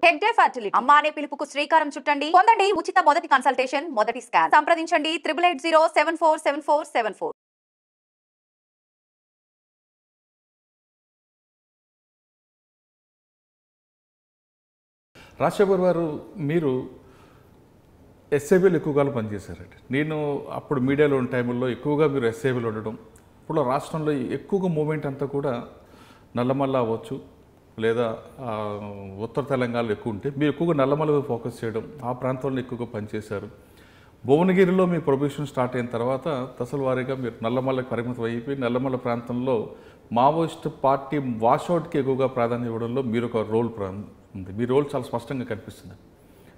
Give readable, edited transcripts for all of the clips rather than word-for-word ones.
Tech day fertility అమ్మ అనే పిలుపుకు శ్రీకారం చుట్టండి. పొందండి ఉచిత మొదటి కన్సల్టేషన్, మొదటి స్కాన్. సంప్రదించండి 8880747474. రాజశేఖర్ గారు, మీరు ఎస్ఐబీలో ఎక్కువ కాలం పనిచేశారండి. నేను అప్పుడు మీడియాలో ఉన్న టైంలో ఎక్కువగా మీరు ఎస్ఐబీలో ఉండడం, ఇప్పుడు రాష్ట్రంలో ఎక్కువగా మూమెంట్ అంతా కూడా నల్లమల్ల అవ్వచ్చు, లేదా ఉత్తర తెలంగాణలో ఎక్కువ ఉంటే మీరు ఎక్కువగా నల్లమల్ల మీద ఫోకస్ చేయడం, ఆ ప్రాంతంలో ఎక్కువగా పనిచేశారు. భువనగిరిలో మీ ప్రొఫెషన్ స్టార్ట్ అయిన తర్వాత దశల వారీగా మీరు నల్లమల్లకి పరిమితం అయిపోయి నల్లమల్ల ప్రాంతంలో మావోయిస్ట్ పార్టీ వాషౌట్కి ఎక్కువగా ప్రాధాన్యత ఇవ్వడంలో మీరు ఒక రోల్ ఉంది. మీ రోల్ చాలా స్పష్టంగా కనిపిస్తుంది.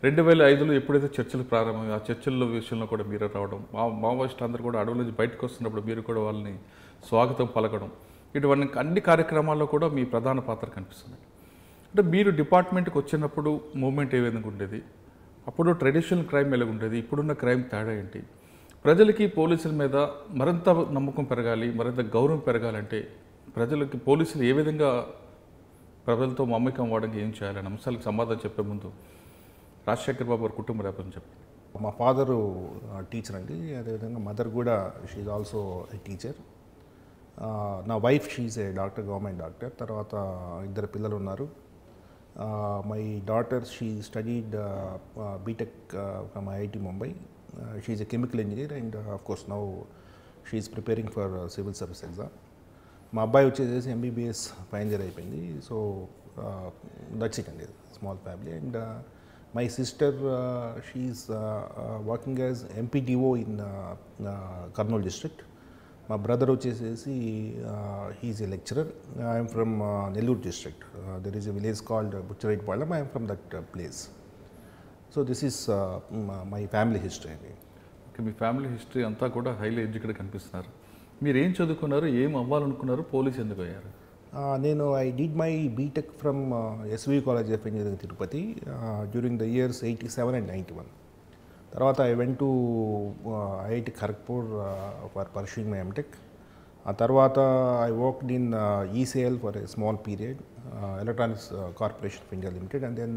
2005లో ఎప్పుడైతే చర్చలు ప్రారంభమై ఆ చర్చల్లో విషయంలో కూడా మీరు రావడం, మావోయిస్టులు అందరూ కూడా అడవుల నుంచి బయటకు వస్తున్నప్పుడు మీరు కూడా వాళ్ళని స్వాగతం పలకడం, ఇటువంటి అన్ని కార్యక్రమాల్లో కూడా మీ ప్రధాన పాత్ర కనిపిస్తుంది. అంటే మీరు డిపార్ట్మెంట్కి వచ్చినప్పుడు మూమెంట్ ఏ విధంగా ఉండేది, అప్పుడు ట్రెడిషనల్ క్రైమ్ ఎలా ఉండేది, ఇప్పుడున్న క్రైమ్ తేడా ఏంటి, ప్రజలకి పోలీసుల మీద మరింత నమ్మకం పెరగాలి, మరింత గౌరవం పెరగాలంటే ప్రజలకి పోలీసులు ఏ విధంగా ప్రజలతో మమ్మకం అవ్వడానికి ఏం చేయాలని అంశాలకు సమాధానం చెప్పే ముందు రాజశేఖర్ బాబు గారి కుటుంబ నేపథ్యం చెప్పండి. మా ఫాదరు టీచర్ అండి, అదేవిధంగా మదర్ కూడా షీఈ్ ఆల్సో ఏ టీచర్. నా wife she is a doctor, government doctor. తర్వాత ఇద్దరు పిల్లలు ఉన్నారు. My daughter she studied B Tech from IIT Mumbai. She is a chemical engineer and of course now she is preparing for civil service exam. మా అబ్బాయి వచ్చేసి MBBS final year అయిపోయింది. So that's it అండి, small family. And my sister she is working as MPDO in Kurnool district. మా brother వచ్చేసి he is a lecturer. I'm from Nellore district. There is a village called Buchireddypalem. I'm from that place. So this is my family history అండి. Okay, మీ family history అంతా కూడా highly educated కనిపిస్తున్నారు. మీరు ఏం చదువుకున్నారు, ఏం అవ్వాలనుకున్నారు, పోలీస్ ఎందుకు అయ్యారు? నేను I did my B Tech from SV college of engineering Tirupati during the years 87 and 91. తర్వాత I went to IIT Kharagpur for pursuing my M Tech. ఆ తర్వాత I worked in ECL for a small period, electronics corporation of India limited. And then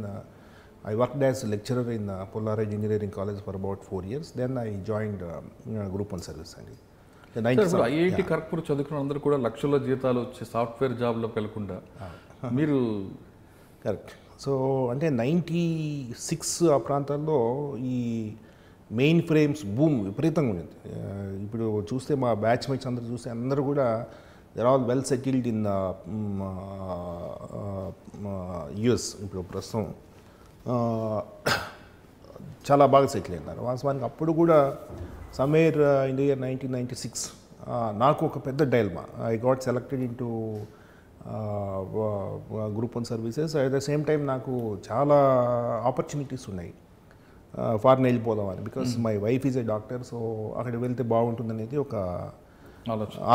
I worked as a lecturer in Polaris Engineering College for about 4 years. Then I joined Group 1 service. IIT Kharagpur చదువుకున్న అందరూ కూడా లక్షల జీతాలు వచ్చే software జాబ్లోకి వెళ్ళకుండా మీరు correct. So అంటే 96 ఆ ప్రాంతాల్లో ఈ మెయిన్ ఫ్రేమ్స్ బూమ్ విపరీతంగా ఉండేది. ఇప్పుడు చూస్తే మా బ్యాచ్మేట్స్ అందరూ చూస్తే అందరూ కూడా they're all well settled in US. ఇప్పుడు ప్రస్తుతం చాలా బాగా సెటిల్ అయినారు. వాస్తవానికి అప్పుడు కూడా సమ్వేర్ ఇన్ ద ఇయర్ 1996 నాకు ఒక పెద్ద dilemma. I got selected into group 1 services. At the same time నాకు చాలా ఆపర్చునిటీస్ ఉన్నాయి ఫారెన్ వెళ్ళిపోదామని. Because my wife is a doctor. So అక్కడికి వెళ్తే బాగుంటుందనేది ఒక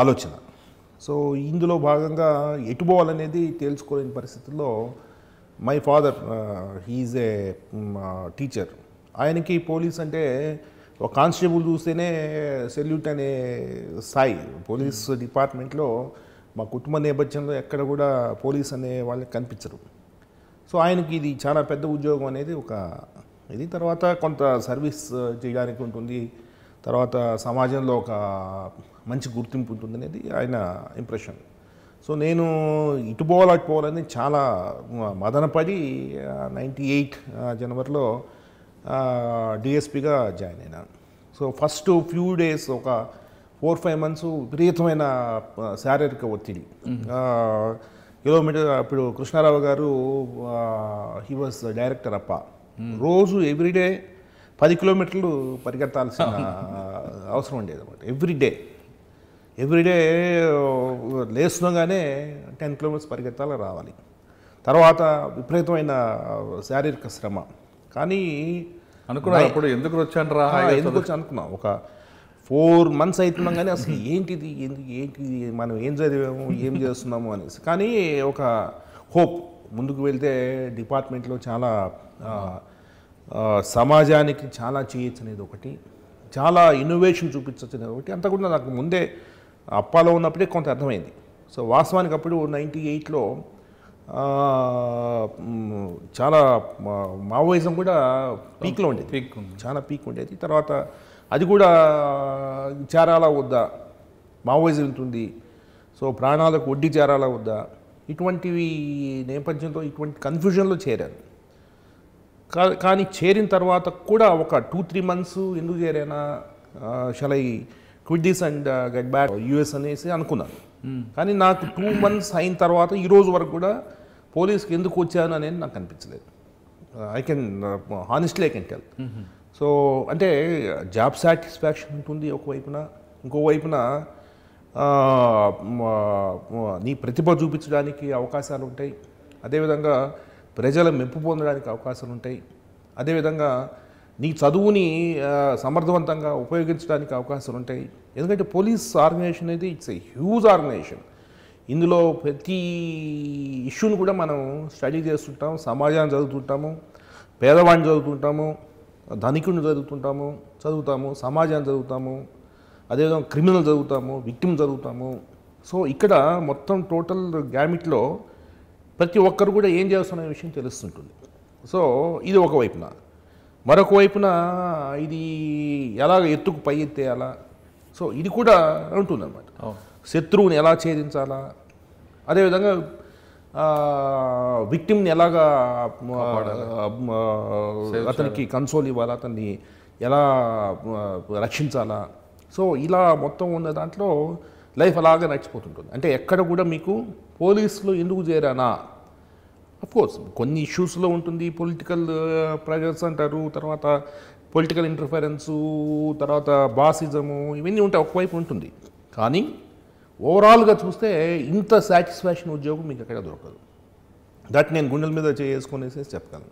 ఆలోచన. సో ఇందులో భాగంగా ఎటు పోవాలనేది తెలుసుకోలేని పరిస్థితుల్లో my father he is a teacher. ఆయనకి పోలీస్ అంటే ఒక కానిస్టేబుల్ చూస్తేనే సెల్యూట్ అనే స్థాయి. పోలీస్ డిపార్ట్మెంట్లో మా కుటుంబ నేపథ్యంలో ఎక్కడ కూడా పోలీస్ అనే వాళ్ళకి కనిపించరు. సో ఆయనకి ఇది చాలా పెద్ద ఉద్యోగం అనేది ఒక ఇది. తర్వాత కొంత సర్వీస్ చేయడానికి ఉంటుంది, తర్వాత సమాజంలో ఒక మంచి గుర్తింపు ఉంటుంది అనేది ఆయన ఇంప్రెషన్. సో నేను ఇటు పోవాలి అటు పోవాలని చాలా మదనపడి 98 జనవరిలో డిఎస్పిగా జాయిన్ అయినాను. సో ఫస్ట్ ఫ్యూ డేస్ ఒక 4-5 months విపరీతమైన శారీరక ఒత్తిడి. కిలోమీటర్ అప్పుడు కృష్ణారావు గారు హీ వాజ్ డైరెక్టర్ అప్ప. రోజు ఎవ్రీడే 10 కిలోమీటర్లు పరిగెత్తాల్సిన అవసరం ఉండేది అన్నమాట. ఎవ్రీడే లేస్తున్నాగానే 10 kilometers పరిగెత్తాలి, రావాలి. తర్వాత విపరీతమైన శారీరక శ్రమ. కానీ అనుకున్నప్పుడు ఎందుకు వచ్చాను అనుకున్నాం. ఒక 4 months అవుతున్నాం కానీ అసలు ఏంటిది మనం ఏం చదివాము, ఏం చేస్తున్నాము అనేసి. కానీ ఒక హోప్, ముందుకు వెళ్తే డిపార్ట్మెంట్లో చాలా సమాజానికి చాలా చేయొచ్చు అనేది ఒకటి, చాలా ఇన్నోవేషన్ చూపించవచ్చు అనేది ఒకటి. అంతా కూడా నాకు ముందే అప్పాలో ఉన్నప్పుడే కొంత అర్థమైంది. సో వాస్తవానికి అప్పుడు 98లో చాలా మావోయిజం కూడా పీక్లో ఉండేది, పీక్ ఉంది. చాలా పీక్ ఉండేది. తర్వాత అది కూడా చేరాలా వద్దా, మావోయిజం ఉంటుంది, సో ప్రాణాలకు వడ్డీ చేరాలా వద్దా, ఇటువంటివి నేపథ్యంతో ఇటువంటి కన్ఫ్యూజన్లో చేరాను. కానీ చేరిన తర్వాత కూడా ఒక 2-3 months ఎందుకు చేరానా, shall I quit this and get back US అనేసి అనుకున్నాను. కానీ నాకు 2 months అయిన తర్వాత ఈ రోజు వరకు కూడా పోలీస్కి ఎందుకు వచ్చాను అనేది నాకు అనిపించలేదు. I can honestly I can tell. So అంటే జాబ్ సాటిస్ఫాక్షన్ ఉంటుంది ఒకవైపున, ఇంకోవైపున నీ ప్రతిభ చూపించడానికి అవకాశాలు ఉంటాయి, అదేవిధంగా ప్రజల మెప్పు పొందడానికి అవకాశాలు ఉంటాయి, అదేవిధంగా నీ చదువుని సమర్థవంతంగా ఉపయోగించడానికి అవకాశాలు ఉంటాయి. ఎందుకంటే పోలీస్ ఆర్గనైజేషన్ అనేది ఇట్స్ ఏ హ్యూజ్ ఆర్గనైజేషన్. ఇందులో ప్రతి ఇష్యూని కూడా మనం స్టడీ చేస్తుంటాం, సమాజాన్ని చదువుతుంటాము, పేదవాడిని చదువుతుంటాము, ధనికుడిని చదువుతాము, సమాజాన్ని చదువుతాము, అదేవిధంగా క్రిమినల్ చదువుతాము, విక్టిమ్ చదువుతాము. సో ఇక్కడ మొత్తం టోటల్ గ్యామిట్లో ప్రతి ఒక్కరు కూడా ఏం చేస్తున్న విషయం తెలుస్తుంటుంది. సో ఇది ఒక వైపున. మరొక వైపున ఇది ఎలాగ ఎత్తుకు పై ఎత్తేయాలా, సో ఇది కూడా ఉంటుందన్నమాట. శత్రువుని ఎలా ఛేదించాలా, అదేవిధంగా విక్టిమ్ని ఎలాగా అతనికి కన్సోల్ ఇవ్వాలా, అతన్ని ఎలా రక్షించాలా. సో ఇలా మొత్తం ఉన్న దాంట్లో లైఫ్ అలాగే నడిచిపోతుంటుంది. అంటే ఎక్కడ కూడా మీకు పోలీసులో ఎందుకు చేరానా, అఫ్కోర్స్ కొన్ని ఇష్యూస్లో ఉంటుంది, పొలిటికల్ ప్రెజర్స్ అంటారు, తర్వాత పొలిటికల్ ఇంటర్ఫరెన్సు, తర్వాత బాసిజము, ఇవన్నీ ఉంటాయి, ఒకవైపు ఉంటుంది. కానీ ఓవరాల్గా చూస్తే ఇంత సాటిస్ఫాక్షన్ ఉద్యోగం మీకు ఎక్కడ దొరకదు. దట్ నేను గుండెల మీద చేసుకునేసి చెప్పగలను.